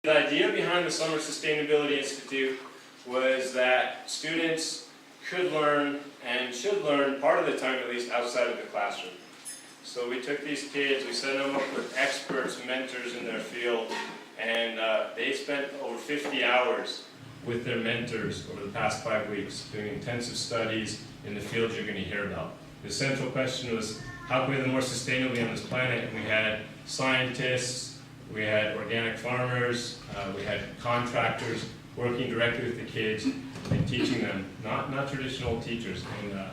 The idea behind the Summer Sustainability Institute was that students could learn and should learn part of the time at least outside of the classroom. So we took these kids, we set them up with experts, mentors in their field, and they spent over 50 hours with their mentors over the past 5 weeks doing intensive studies in the fields you're going to hear about. The central question was, how can we live more sustainably on this planet? And we had scientists, we had organic farmers, we had contractors working directly with the kids and teaching them, not traditional teachers. And I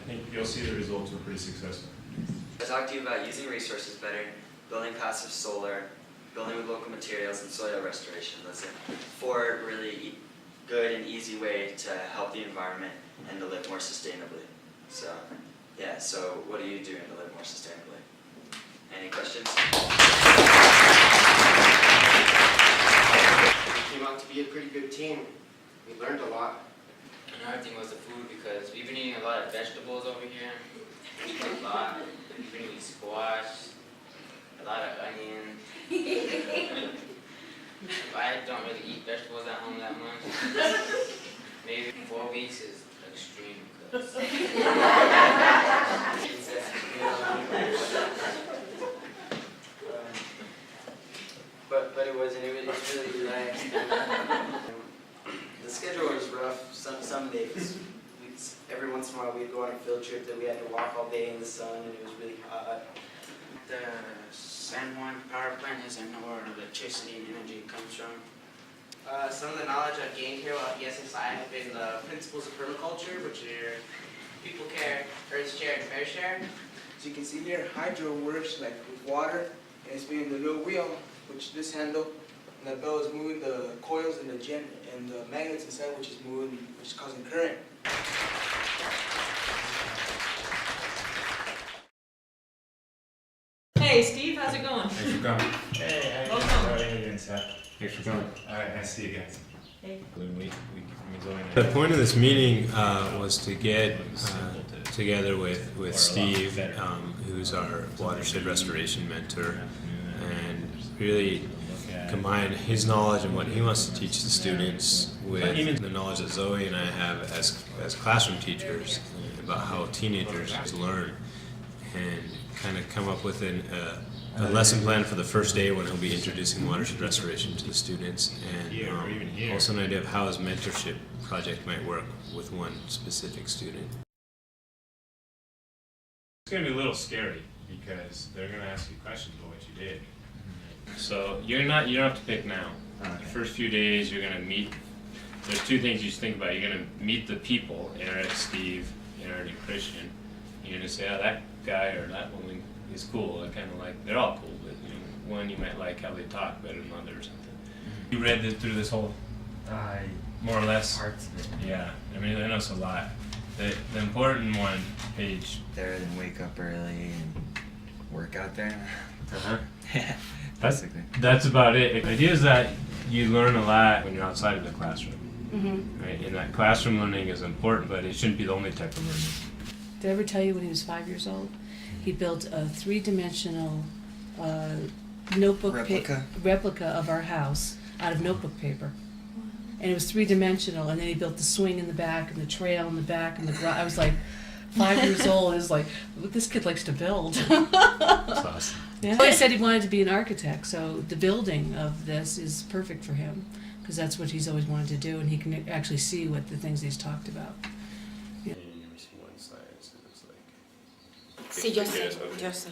think you'll see the results were pretty successful. I talked to you about using resources better, building passive solar, building with local materials, and soil restoration. Those are 4 really good and easy ways to help the environment and to live more sustainably. So, yeah, so what are you doing to live more sustainably? Any questions? We came out to be a pretty good team. We learned a lot. Another thing was the food, because we've been eating a lot of vegetables over here. A lot. We've been eating squash, a lot of onion. I don't really eat vegetables at home that much. Maybe 4 weeks is extreme. But it wasn't. It was really relaxed. The schedule was rough. Some days, every once in a while, we'd go on a field trip that we had to walk all day in the sun, and it was really hot. The San Juan power plant is where electricity and energy comes from. Some of the knowledge I've gained here while at the SSI have been the principles of permaculture, which are people care, earth share, and fair share. As you can see here, hydro works like with water, and it's being the little wheel, which this handle, and the bell is moving the coils and the magnets inside, which is causing current. Hey Steve, how's it going? Thanks for coming. Hey, How are you doing, Seth? Thanks for coming. All right, nice to see you guys. Hey. The point of this meeting was to get together with Steve, who's our watershed restoration mentor, and really combine his knowledge and what he wants to teach the students with the knowledge that Zoe and I have as classroom teachers about how teenagers learn, and kind of come up with a lesson plan for the first day when he'll be introducing watershed restoration to the students, and also an idea of how his mentorship project might work with one specific student. It's going to be a little scary because they're going to ask you questions about what you did. So you don't have to pick now. The first few days you're going to meet. There's 2 things you should think about. You're going to meet the people, Eric, Steve, Aaron, and Christian. You're going to say, oh, that guy or that woman is cool. I kind of like. They're all cool, but one you might like how they talk better than others or something. You read through this whole, more or less. Parts of it. Yeah, I mean I know it's a lot. The important one page. There and wake up early and work out there. Yeah. Basically. That's about it. The idea is that you learn a lot when you're outside of the classroom. Mm-hmm. Right? And that classroom learning is important, but it shouldn't be the only type of learning. Did I ever tell you when he was 5 years old, he built a 3-dimensional notebook replica of our house out of notebook paper. And it was 3-dimensional, and then he built the swing in the back and the trail in the back and the garage. I was like 5 years old. It was like, this kid likes to build. That's awesome. Yeah. He said he wanted to be an architect, so the building of this is perfect for him because that's what he's always wanted to do, and he can actually see what the things he's talked about. Yeah. Sí, yo sé.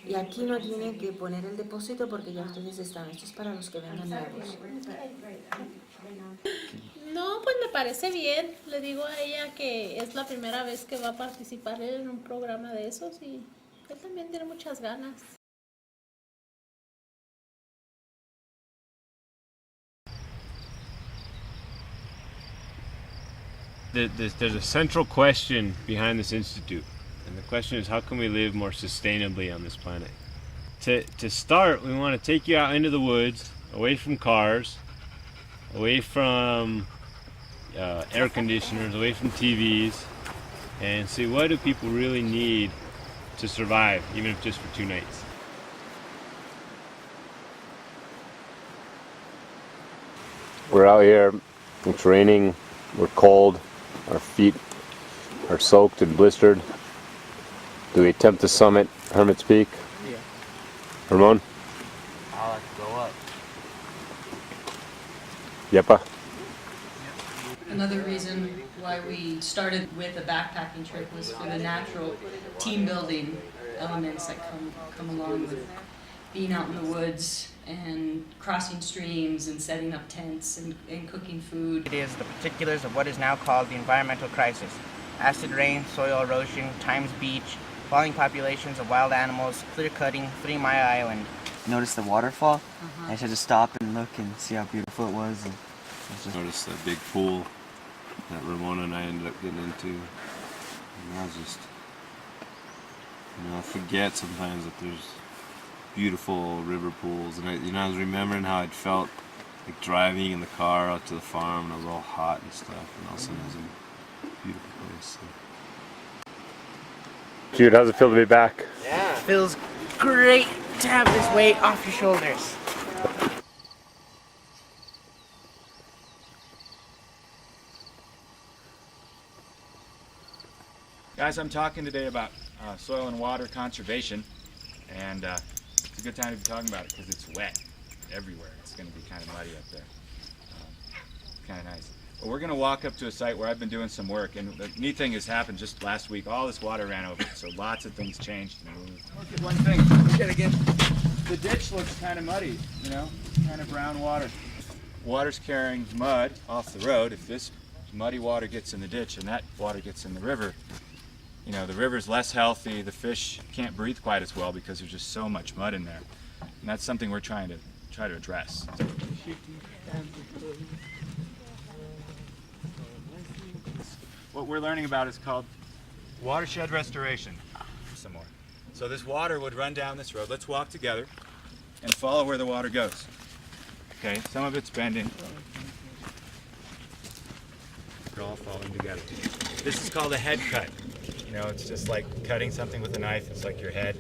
Y aquí no tienen que poner el depósito porque ya ustedes están. Esto es para los que vengan nuevos. No, pues me parece bien. Le digo a ella que es la primera vez que va a participar en un programa de esos y él también tiene muchas ganas. There's a central question behind this institute, and the question is, how can we live more sustainably on this planet? To start, we want to take you out into the woods, away from cars, away from air conditioners, away from TVs, and see what do people really need to survive, even if just for 2 nights. We're out here, it's raining, we're cold, our feet are soaked and blistered. Do we attempt to summit Hermit's Peak? Yeah. Ramon? I'll have to go up. Yepa? Another reason why we started with a backpacking trip was for the natural team building elements that come along with being out in the woods and crossing streams and setting up tents and cooking food. It is the particulars of what is now called the environmental crisis. Acid rain, soil erosion, Times Beach, falling populations of wild animals, clear cutting, 3 Mile Island. Noticed the waterfall. I had to stop and look and see how beautiful it was. And Noticed that big pool that Ramona and I ended up getting into. And I was just, I forget sometimes that there's beautiful river pools. And I was remembering how I'd felt like driving in the car out to the farm and I was all hot and stuff. And all of a sudden it was a beautiful place. So. Jude, how's it feel to be back? Yeah. Feels great to have this weight off your shoulders. Guys, I'm talking today about soil and water conservation, and it's a good time to be talking about it because it's wet everywhere. It's going to be kind of muddy up there. It's kind of nice. But we're going to walk up to a site where I've been doing some work, and the neat thing has happened just last week. All this water ran over it, so lots of things changed and moved. Look at one thing. Look at it again. The ditch looks kind of muddy, kind of brown water. Water's carrying mud off the road. If this muddy water gets in the ditch and that water gets in the river, the river's less healthy, the fish can't breathe quite as well because there's just so much mud in there. And that's something we're trying to address. What we're learning about is called watershed restoration. Some more. So this water would run down this road. Let's walk together and follow where the water goes. Okay, some of it's bending. We're all following together. This is called a head cut. It's just like cutting something with a knife. It's like your head.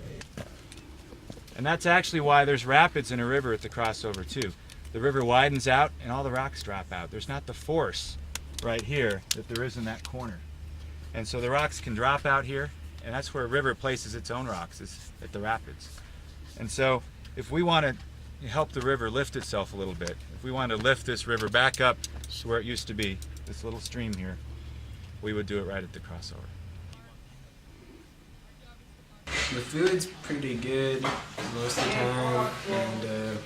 And that's actually why there's rapids in a river at the crossover too. The river widens out and all the rocks drop out. There's not the force right here that there is in that corner. And so the rocks can drop out here, and that's where a river places its own rocks, is at the rapids. And so if we want to help the river lift itself a little bit, if we want to lift this river back up to where it used to be, this little stream here, we would do it right at the crossover. The food's pretty good most of the time, and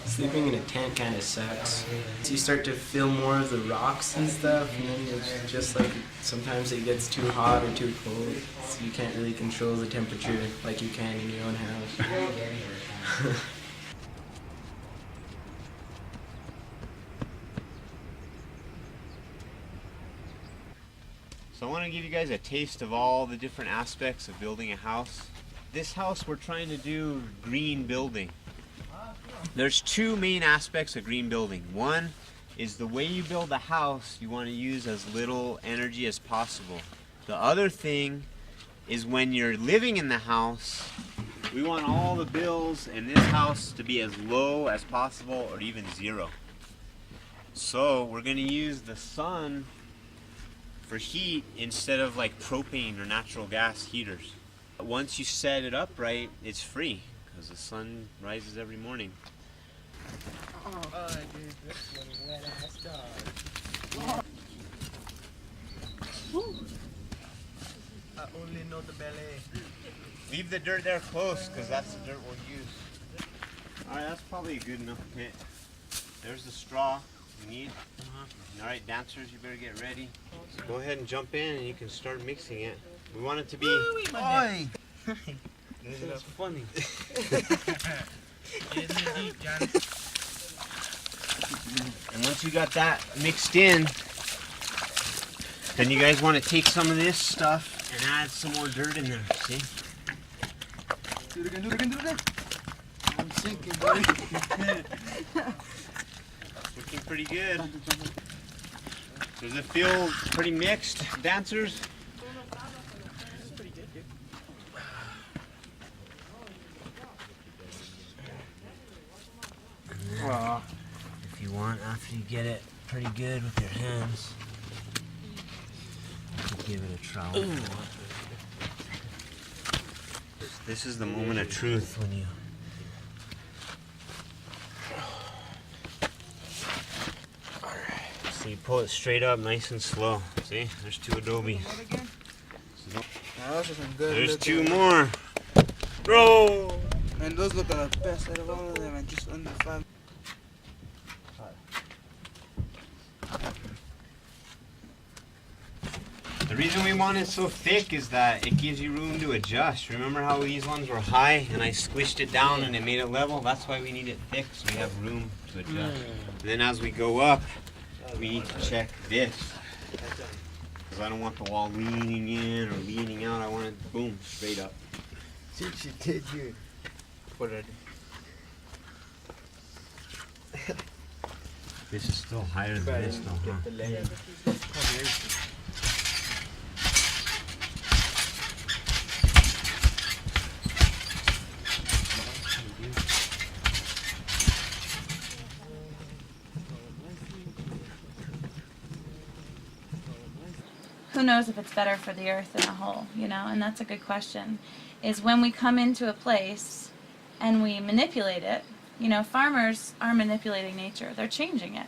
sleeping in a tent kind of sucks. So you start to feel more of the rocks and stuff, and then it's just like sometimes it gets too hot or too cold, so you can't really control the temperature like you can in your own house. So I want to give you guys a taste of all the different aspects of building a house. This house we're trying to do green building. There's 2 main aspects of green building. One is the way you build a house, you want to use as little energy as possible. The other thing is when you're living in the house, we want all the bills in this house to be as low as possible or even 0. So we're going to use the sun for heat instead of like propane or natural gas heaters. Once you set it up right, it's free because the sun rises every morning. I only know the belly. Leave the dirt there close because that's the dirt we'll use. Alright, that's probably a good enough pit. There's the straw we need. Alright, dancers, you better get ready. So go ahead and jump in and you can start mixing it. We want it to be... Oi! This is funny. And once you got that mixed in, then you guys want to take some of this stuff and add some more dirt in there, see? Do it again, do it again, do it again. I'm sinking, buddy. Looking pretty good. Does it feel pretty mixed, dancers? Well, if you you want, after you get it pretty good with your hands, you can give it a trowel if you want. This is the moment of truth when you so you pull it straight up nice and slow. See? There's 2 adobes. There's 2 more. Bro! And those look at the best out of all of them, and just under 5. The reason we want it so thick is that it gives you room to adjust. Remember how these ones were high and I squished it down and it made it level? That's why we need it thick, so we have room to adjust. And then as we go up, we need to check this. Because I don't want the wall leaning in or leaning out. I want it, boom, straight up. See what you did here. What did I do? This is still higher than this though, huh? Who knows if it's better for the earth in a whole, you know? And that's a good question. Is when we come into a place and we manipulate it, you know, farmers are manipulating nature. They're changing it.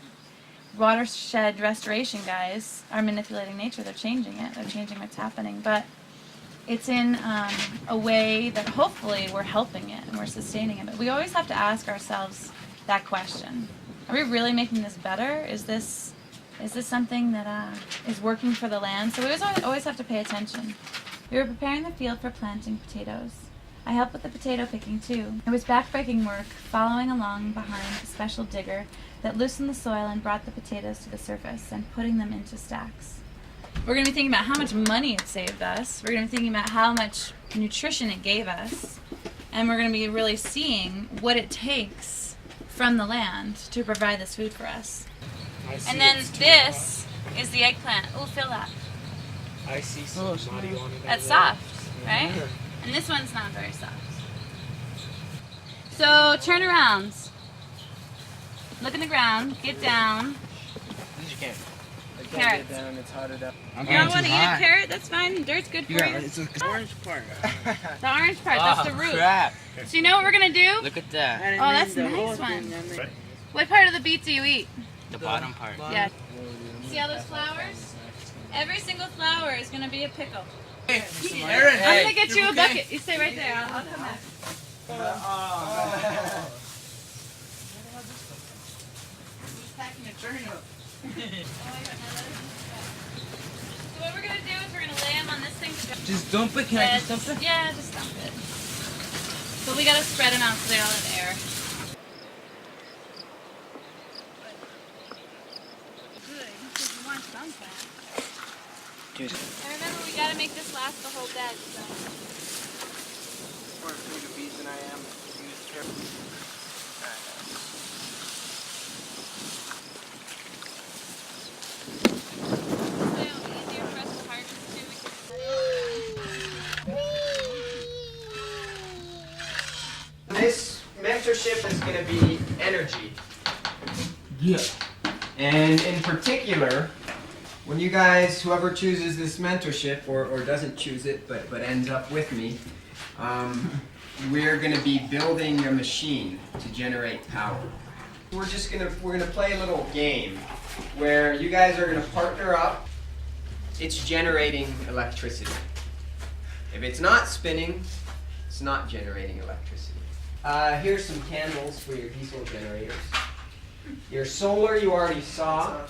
Watershed restoration guys are manipulating nature. They're changing it. They're changing what's happening. But it's in a way that hopefully we're helping it and we're sustaining it. But we always have to ask ourselves that question. Are we really making this better? Is this something that is working for the land? So we always have to pay attention. We were preparing the field for planting potatoes. I helped with the potato picking too. It was backbreaking work, following along behind a special digger that loosened the soil and brought the potatoes to the surface and putting them into stacks. We're going to be thinking about how much money it saved us. We're going to be thinking about how much nutrition it gave us. And we're going to be really seeing what it takes from the land to provide this food for us. And then this is the eggplant. Oh, feel that. I see some body on it. That's soft, right? And this one's not very soft. So turn around. Look in the ground. Get down. You can't. I can't Carrots. get down. It's hot enough. You don't want to eat a carrot? That's fine. Dirt's good for you. It's the orange part. The orange part, that's the root. Crap. So you know what we're going to do? Look at that. Oh, that's a nice one. What part of the beet do you eat? The bottom part. Yeah. See all those flowers? Every single flower is going to be a pickle. Aaron, I'm going to get you a bucket. You stay right there. I'll come back. He's packing a turnip. So what we're going to do is we're going to lay them on this thing. Just dump it. Can I just dump it? Yeah, just dump it. But we got to spread them out so they all have air. And remember, we gotta make this last the whole bed, so. More food of bees than I am. Easier for us to harvest too. This mentorship is going to be energy. Yeah. And in particular, when you guys, whoever chooses this mentorship or doesn't choose it but ends up with me, we're going to be building a machine to generate power. We're gonna play a little game where you guys are going to partner up. It's generating electricity. If it's not spinning, it's not generating electricity. Here's some candles for your diesel generators. Your solar you already saw.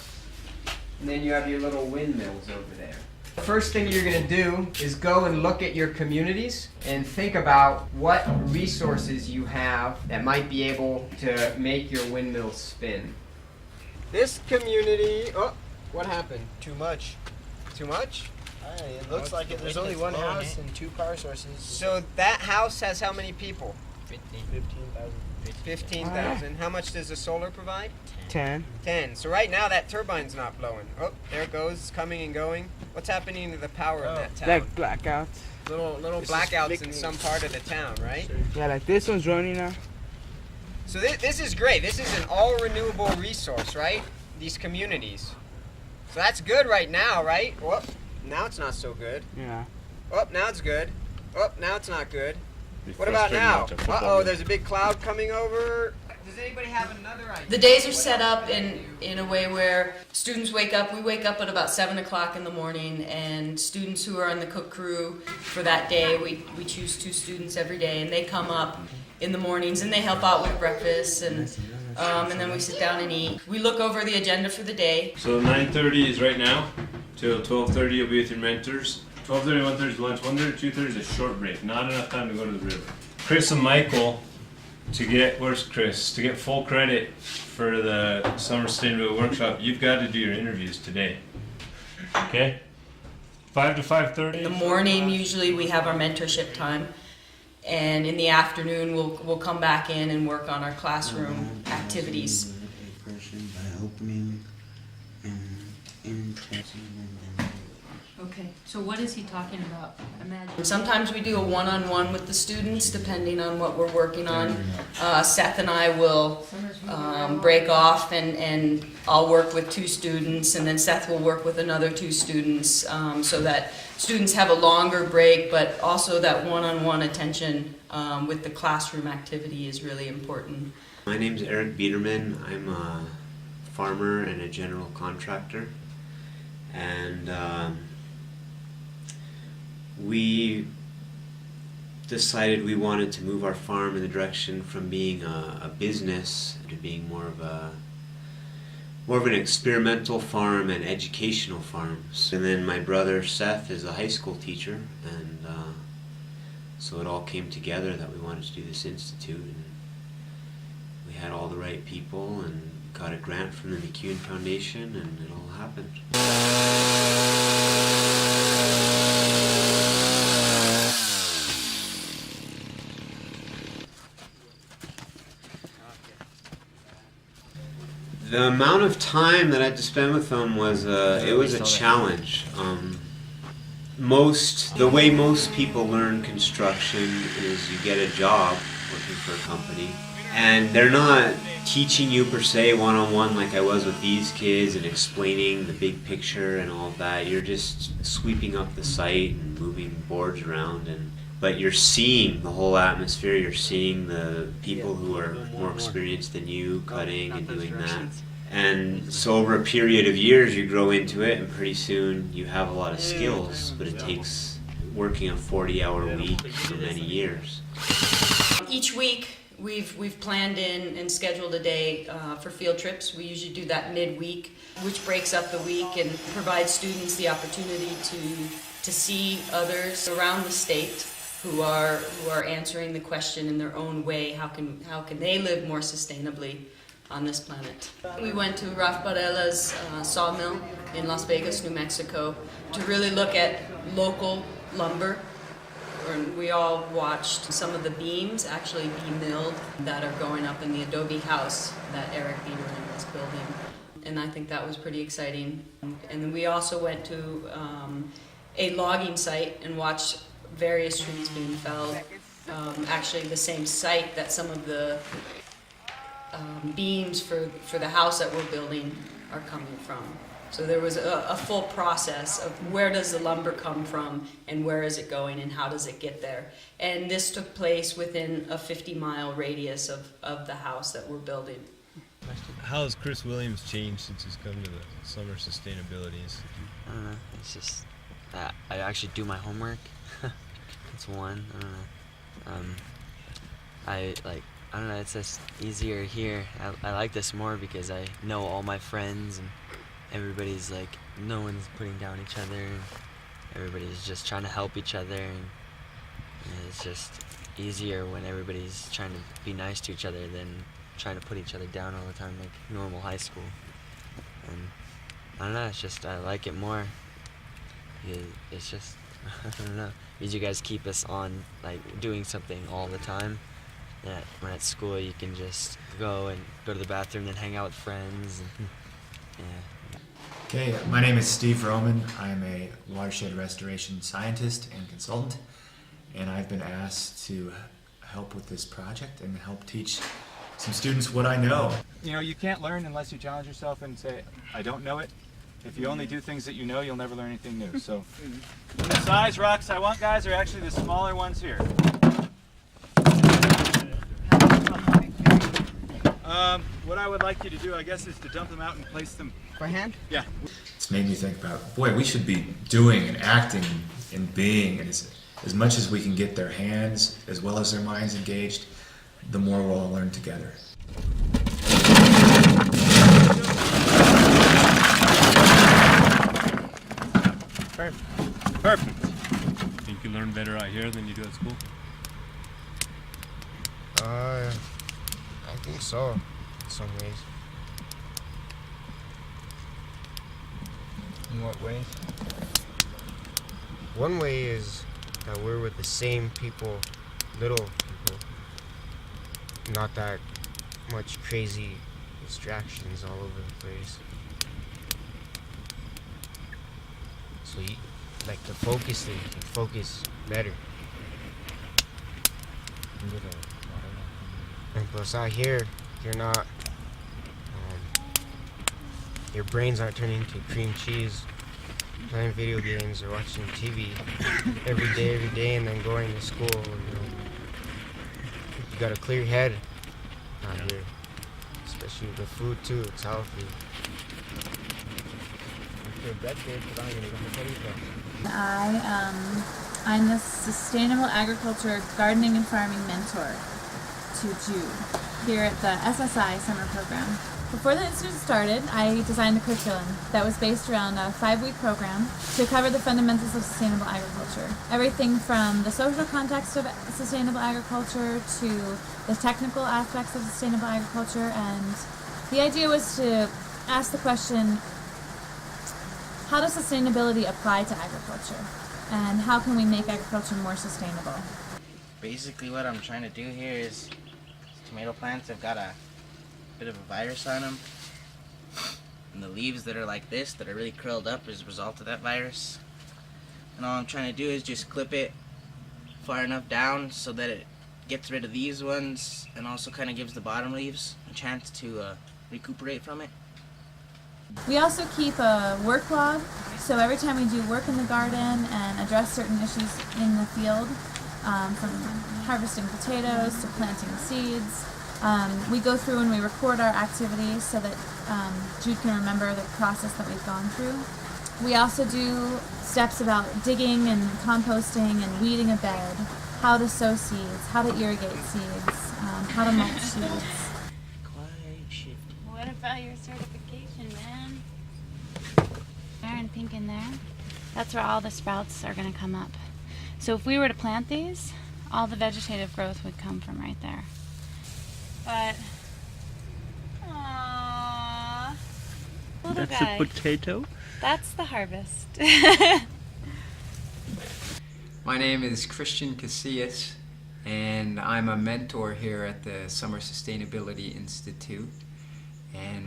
And then you have your little windmills over there. The first thing you're going to do is go and look at your communities and think about what resources you have that might be able to make your windmills spin. This community, oh, what happened? Too much? Too much? It looks like there's only one house and 2 power sources. So that house has how many people? 15,000. 15,000. How much does the solar provide? 10. 10. So right now that turbine's not blowing. Oh, there it goes, it's coming and going. What's happening to the power in that town? Like blackouts. Little blackouts in some part of the town, right? Yeah, like this one's running now. So this is great. This is an all renewable resource, right? These communities. So that's good right now, right? Whoop, now it's not so good. Yeah. Whoop, now it's good. Whoop, now it's not good. Be What about frustrating now? watching football Uh-oh, game. there's a big cloud coming over. Does anybody have another idea? The days are set up in a way where students wake up. We wake up at about 7 o'clock in the morning, and students who are on the cook crew for that day, we choose 2 students every day, and they come up in the mornings and they help out with breakfast, and then we sit down and eat. We look over the agenda for the day. So 9:30 is right now, till 12:30 you'll be with your mentors. 12:30, 1:30 is lunch, 1:30, 2:30 is a short break, not enough time to go to the river. Chris and Michael, where's Chris? To get full credit for the Summer Sustainability Workshop, you've got to do your interviews today. Okay? 5 to 5:30? In the morning, usually we have our mentorship time, and in the afternoon, we'll come back in and work on our classroom activities. Okay, so what is he talking about? Imagine. Sometimes we do a one-on-one with the students, depending on what we're working on. Seth and I will break off, and I'll work with 2 students, and then Seth will work with another 2 students, so that students have a longer break, but also that one-on-one attention with the classroom activity is really important. My name's Eric Biederman. I'm a farmer and a general contractor, and we decided we wanted to move our farm in the direction from being a business to being more of an experimental farm and educational farms. And then my brother Seth is a high school teacher, and so it all came together that we wanted to do this institute, and we had all the right people and got a grant from the McEwen Foundation, and it all happened. The amount of time that I had to spend with them was it was a challenge. The way most people learn construction is you get a job working for a company, and they're not teaching you per se one-on-one like I was with these kids and explaining the big picture and all of that. You're just sweeping up the site and moving boards around, but you're seeing the whole atmosphere. You're seeing the people who are more experienced than you cutting and doing that. And so over a period of years you grow into it, and pretty soon you have a lot of skills, but it takes working a 40-hour week for many years. Each week we've planned in and scheduled a day for field trips. We usually do that midweek, which breaks up the week and provides students the opportunity to see others around the state who are answering the question in their own way, how can they live more sustainably on this planet. We went to Raf Varela's sawmill in Las Vegas, New Mexico, to really look at local lumber. And we all watched some of the beams actually be milled that are going up in the adobe house that Eric Biederman is building. And I think that was pretty exciting. And then we also went to a logging site and watched various trees being felled. Actually the same site that some of the beams for the house that we're building are coming from. So there was a full process of where does the lumber come from and where is it going and how does it get there. And this took place within a 50-mile radius of the house that we're building. How has Chris Williams changed since he's come to the Summer Sustainability Institute? I don't know, it's just that I actually do my homework. That's one, I don't know. I don't know, it's just easier here. I like this more because I know all my friends and everybody's like, no one's putting down each other and everybody's just trying to help each other, and it's just easier when everybody's trying to be nice to each other than trying to put each other down all the time like normal high school. And I don't know, it's just, I like it more. It's just, I don't know, because you guys keep us on like doing something all the time. That when at school you can just go to the bathroom and hang out with friends. And, yeah. Okay, my name is Steve Roman. I'm a watershed restoration scientist and consultant, and I've been asked to help with this project and help teach some students what I know. You know, you can't learn unless you challenge yourself and say, I don't know it. If you only do things that you know, you'll never learn anything new. So the size rocks I want, guys, are actually the smaller ones here. What I would like you to do, I guess, is to dump them out and place them by hand? Yeah. It's made me think about, boy, we should be doing and acting and being, and as much as we can get their hands as well as their minds engaged, the more we'll all learn together. Perfect. Think you learn better out here than you do at school? I think so, in some ways. In what ways? One way is that we're with the same people, little people. Not that much crazy distractions all over the place. So you, like the focusing, you can focus better. And plus out here, you're not, your brains aren't turning into cream cheese, playing video games or watching TV every day, and then going to school. You know, you got a clear head out here, especially with the food too. It's healthy. I'm the Sustainable Agriculture Gardening and Farming Mentor to Jude here at the SSI summer program. Before the institute started, I designed a curriculum that was based around a 5-week program to cover the fundamentals of sustainable agriculture. Everything from the social context of sustainable agriculture to the technical aspects of sustainable agriculture, and the idea was to ask the question, how does sustainability apply to agriculture? And how can we make agriculture more sustainable? Basically what I'm trying to do here is tomato plants have got a bit of a virus on them. And the leaves that are like this, that are really curled up, is a result of that virus. And all I'm trying to do is just clip it far enough down so that it gets rid of these ones and also kind of gives the bottom leaves a chance to recuperate from it. We also keep a work log, so every time we do work in the garden and address certain issues in the field, from harvesting potatoes to planting seeds, we go through and we record our activities so that Jude can remember the process that we've gone through. We also do steps about digging and composting and weeding a bed, how to sow seeds, how to irrigate seeds, how to mulch seeds. What about your certification, man? There and pink in there. That's where all the sprouts are going to come up. So if we were to plant these, all the vegetative growth would come from right there. But, aww, little That's guy. a potato? That's the harvest. My name is Christian Casillas, and I'm a mentor here at the Summer Sustainability Institute. And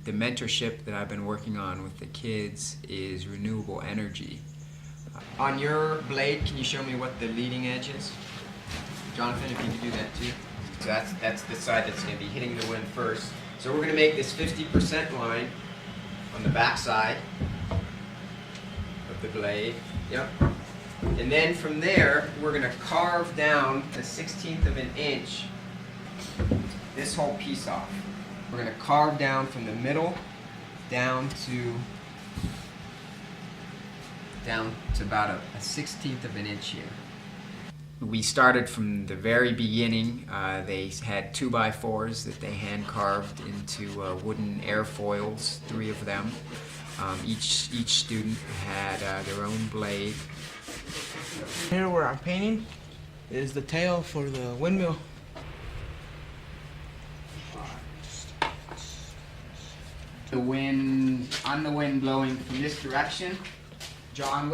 the mentorship that I've been working on with the kids is renewable energy. On your blade, can you show me what the leading edge is? Jonathan, if you could do that too. So that's the side that's going to be hitting the wind first. So we're going to make this 50% line on the back side of the blade. Yep. And then from there, we're going to carve down a 1/16 of an inch this whole piece off. We're going to carve down from the middle down to about a 1/16 of an inch here. We started from the very beginning. They had 2x4s that they hand carved into wooden airfoils, 3 of them. Each student had their own blade. Here where I'm painting is the tail for the windmill. The wind blowing from this direction. John,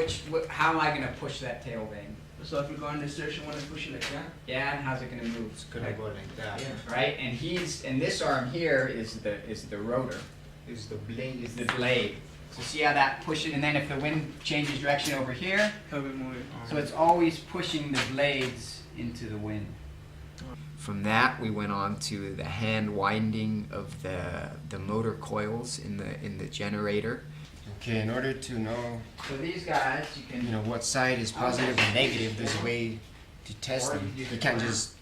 how am I going to push that tail vane? So if you go in this direction, want to push it like that? Yeah, and how's it going to move? It's gonna go like that. Yeah. Right, and this arm here is the rotor. Is the blade. So see how that pushes, and then if the wind changes direction over here, How we move it. so it's always pushing the blades into the wind. From that, we went on to the hand winding of the motor coils in the generator. Okay, in order to know, So these guys, you know, what side is positive and negative, there's a way to test them. You can't just,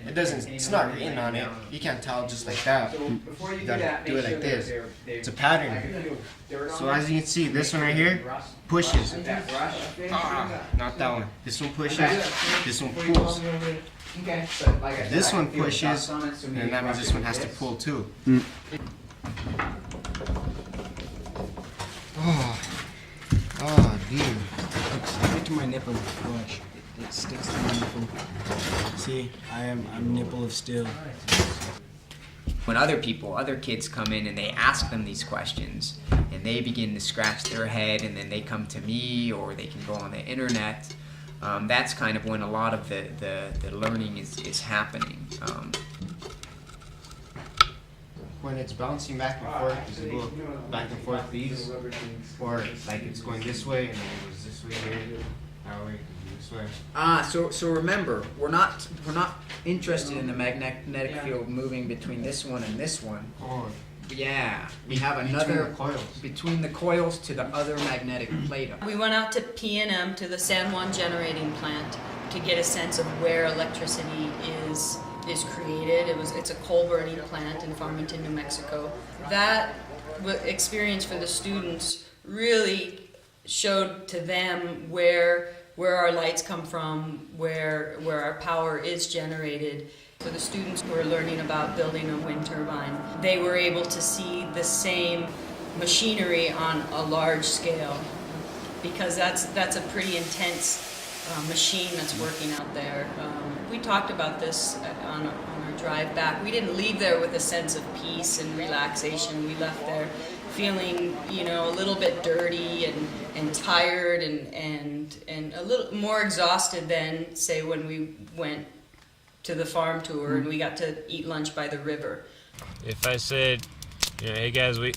it's not written on it. You can't tell just like that. You gotta do it like this. It's a pattern. So as you can see, this one right here pushes. Not that one. This one pushes, this one pulls. If this one pushes, then that means this one has to pull too. Oh, dude. Stick to my nipple. Watch. It sticks to my nipple. See, I'm nipple of steel. When other kids come in and they ask them these questions and they begin to scratch their head and then they come to me or they can go on the internet, that's kind of when a lot of the learning is happening. When it's bouncing back and forth, does it go back and forth these? Or like it's going this way and then it goes this way here, that way, this way? So remember, we're not interested in the magnetic field moving between this one and this one. Oh. Yeah, we have another between the coils to the other magnetic plate. We went out to P&M, to the San Juan generating plant, to get a sense of where electricity is created. It's a coal burning plant in Farmington, New Mexico. That experience for the students really showed to them where our lights come from, where our power is generated. For the students who are learning about building a wind turbine, they were able to see the same machinery on a large scale, because that's a pretty intense machine that's working out there. We talked about this on our drive back. We didn't leave there with a sense of peace and relaxation. We left there feeling, a little bit dirty and tired and a little more exhausted than, say, when we went to the farm tour and we got to eat lunch by the river. If I said, hey guys, we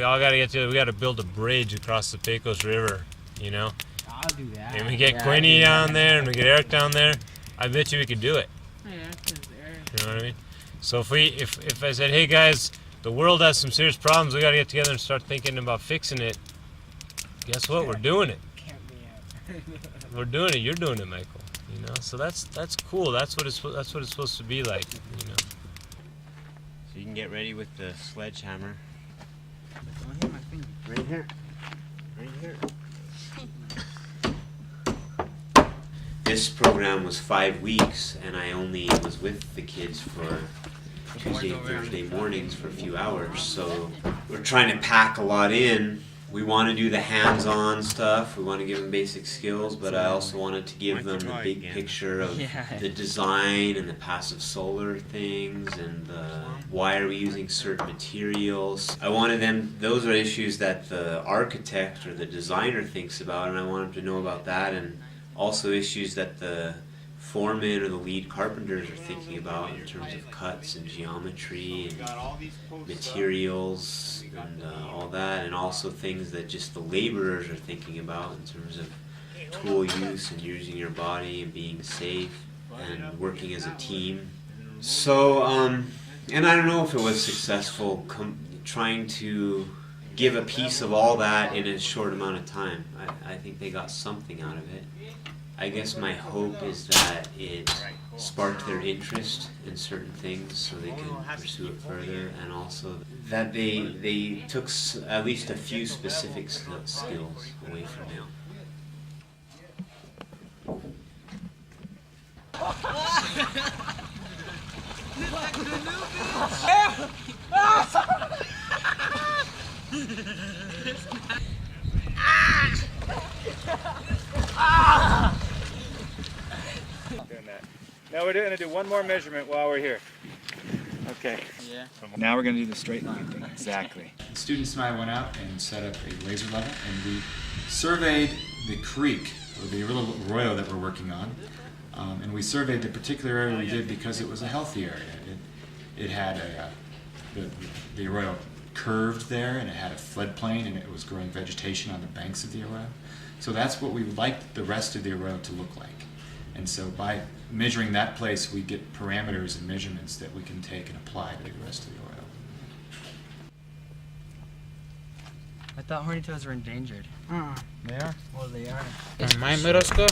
all got to get together, we got to build a bridge across the Pecos River, I'll do that. And we get Quinny down there and we get Eric down there, I bet you we could do it. Yeah, You know what I mean? So if I said, hey guys, the world has some serious problems, we got to get together and start thinking about fixing it, guess what? We're doing it. We're doing it. You're doing it, Michael. So that's cool. That's what it's supposed to be like. So you can get ready with the sledgehammer. Don't hit my finger. Right here. Right here. This program was 5 weeks, and I only was with the kids for Tuesday and Thursday mornings for a few hours. So we're trying to pack a lot in. We want to do the hands-on stuff. We want to give them basic skills, but I also wanted to give them the big picture of the design and the passive solar things and why are we using certain materials. I wanted them, those are issues that the architect or the designer thinks about, and I want them to know about that, and also issues that the foreman or the lead carpenters are thinking about in terms of cuts and geometry and materials and all that, and also things that just the laborers are thinking about in terms of tool use and using your body and being safe and working as a team. So, and I don't know if it was successful trying to give a piece of all that in a short amount of time. I think they got something out of it. I guess my hope is that it sparked their interest in certain things so they can pursue it further, and also that they took at least a few specific skills away from it. Now we're going to do one more measurement while we're here. Okay. Yeah. Now we're going to do the straight line thing. Exactly. The students and I went out and set up a laser level, and we surveyed the creek, or the arroyo that we're working on. And we surveyed the particular area we did because it was a healthy area. It had the arroyo curved there, and it had a floodplain, and it was growing vegetation on the banks of the arroyo. So that's what we would like the rest of the arroyo to look like. And so by measuring that place, we get parameters and measurements that we can take and apply to the rest of the oil. I thought horny toads were endangered. They are? Well, they are. In my middle school,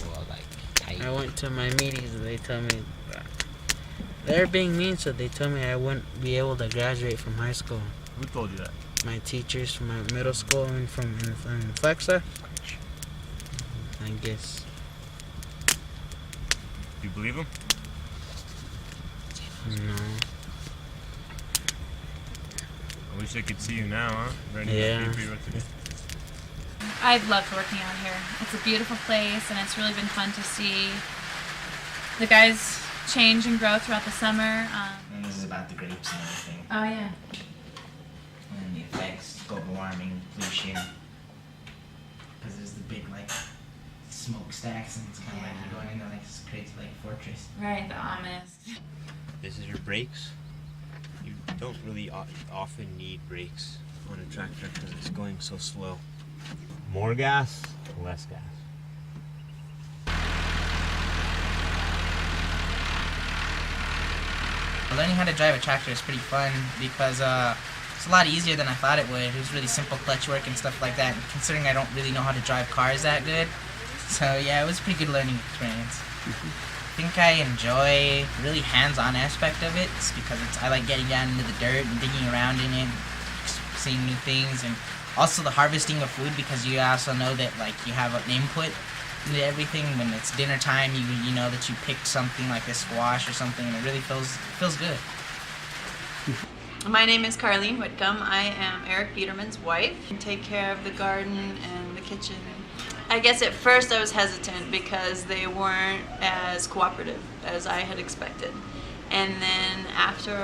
Like, I went to my meetings and they told me they're being mean, so they told me I wouldn't be able to graduate from high school. Who told you that? My teachers from my middle school and from Flexa. I guess. Do you believe him? No. I wish I could see you now, huh? Ready Yeah. to be prerequisite. I've loved working out here. It's a beautiful place, and it's really been fun to see the guys change and grow throughout the summer. And this is about the grapes and everything. Oh yeah. And the effects, global warming, pollution. Because there's the big, like, smokestacks, and it's kind of like you're going into, like, this crazy, like, fortress. Right, the ominous. This is your brakes. You don't really often need brakes on a tractor because it's going so slow. More gas, less gas. Learning how to drive a tractor is pretty fun because it's a lot easier than I thought it would. It was really simple clutch work and stuff like that, considering I don't really know how to drive cars that good. So yeah, it was a pretty good learning experience. I think I enjoy the really hands-on aspect of it because I like getting down into the dirt and digging around in it, seeing new things, and also the harvesting of food because you also know that like you have an input into everything. When it's dinner time, you know that you picked something like a squash or something, and it really feels good. My name is Carlene Whitcomb. I am Eric Biederman's wife. I take care of the garden and the kitchen. I guess at first I was hesitant because they weren't as cooperative as I had expected. And then after,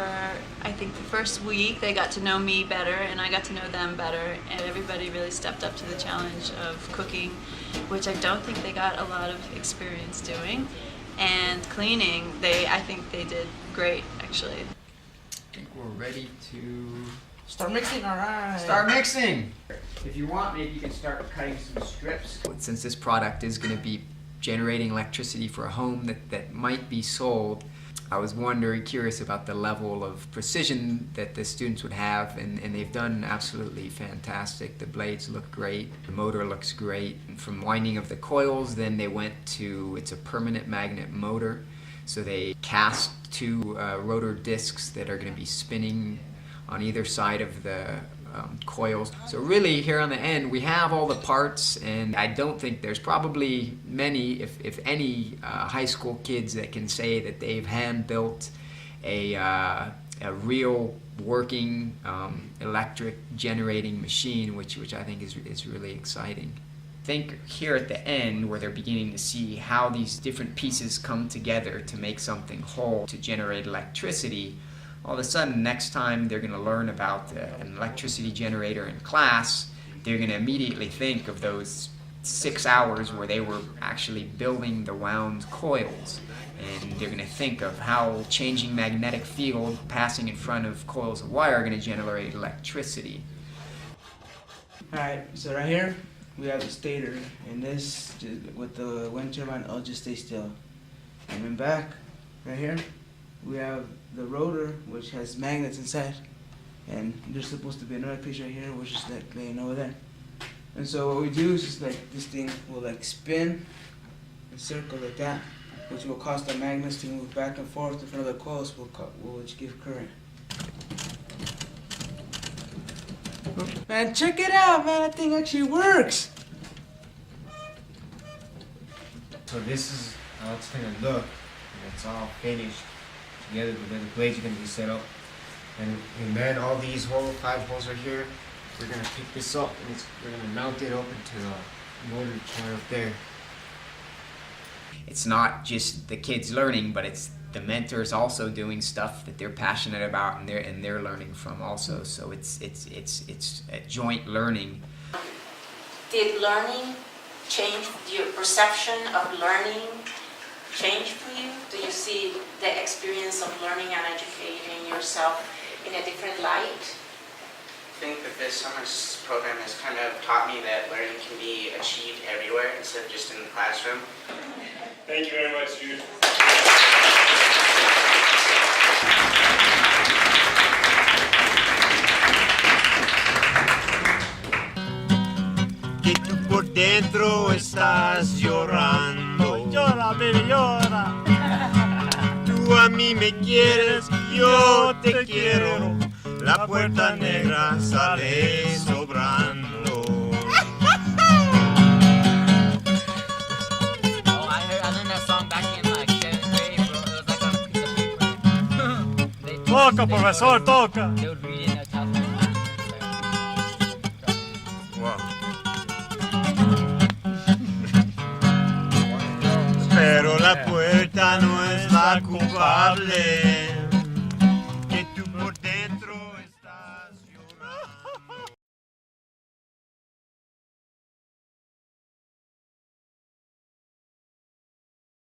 I think the first week, they got to know me better and I got to know them better, and everybody really stepped up to the challenge of cooking, which I don't think they got a lot of experience doing. And cleaning, I think they did great, actually. I think we're ready to Start mixing, alright. start mixing. If you want, maybe you can start cutting some strips. Since this product is going to be generating electricity for a home that might be sold, I was wondering, curious about the level of precision that the students would have, and they've done absolutely fantastic. The blades look great, the motor looks great. And from winding of the coils, then they went to, it's a permanent magnet motor. So they cast two rotor discs that are going to be spinning on either side of the coils. So really here on the end we have all the parts, and I don't think there's probably many, if any, high school kids that can say that they've hand built a real working electric generating machine, which I think is really exciting. I think here at the end where they're beginning to see how these different pieces come together to make something whole to generate electricity, all of a sudden, next time they're going to learn about an electricity generator in class, they're going to immediately think of those 6 hours where they were actually building the wound coils. And they're going to think of how changing magnetic field passing in front of coils of wire are going to generate electricity. Alright, so right here we have the stator, and this, with the wind turbine, it'll just stay still. And then back, right here, we have the rotor, which has magnets inside, and there's supposed to be another piece right here, which is like laying over there. And so what we do is just like this thing will like spin and circle like that, which will cause the magnets to move back and forth in front of the coils, which give current. Man, check it out, man! That thing actually works. So this is how it's gonna look when it's all finished together. The blades are gonna be set up, and then all these 5 holes right here, we're gonna pick this up and we're gonna mount it up into the motor chair up there. It's not just the kids learning, but it's the mentors also doing stuff that they're passionate about and they're learning from also. So it's a joint learning. Did learning change your perception of learning? Change for you? Do you see the experience of learning and educating yourself in a different light? think that this summer's program has kind of taught me that learning can be achieved everywhere instead of just in the classroom. Thank you very much, Jude. Que tú por dentro estás llorando. Llora, baby, llora. Tú a mí me quieres, yo te quiero. La puerta negra sale sobrando. Oh, I learned that song back in like 7th grade, bro. It was like on a piece of paper. Toca, profesor, toca. They would read it in their childhood. Wow. Pero la puerta no es la culpable.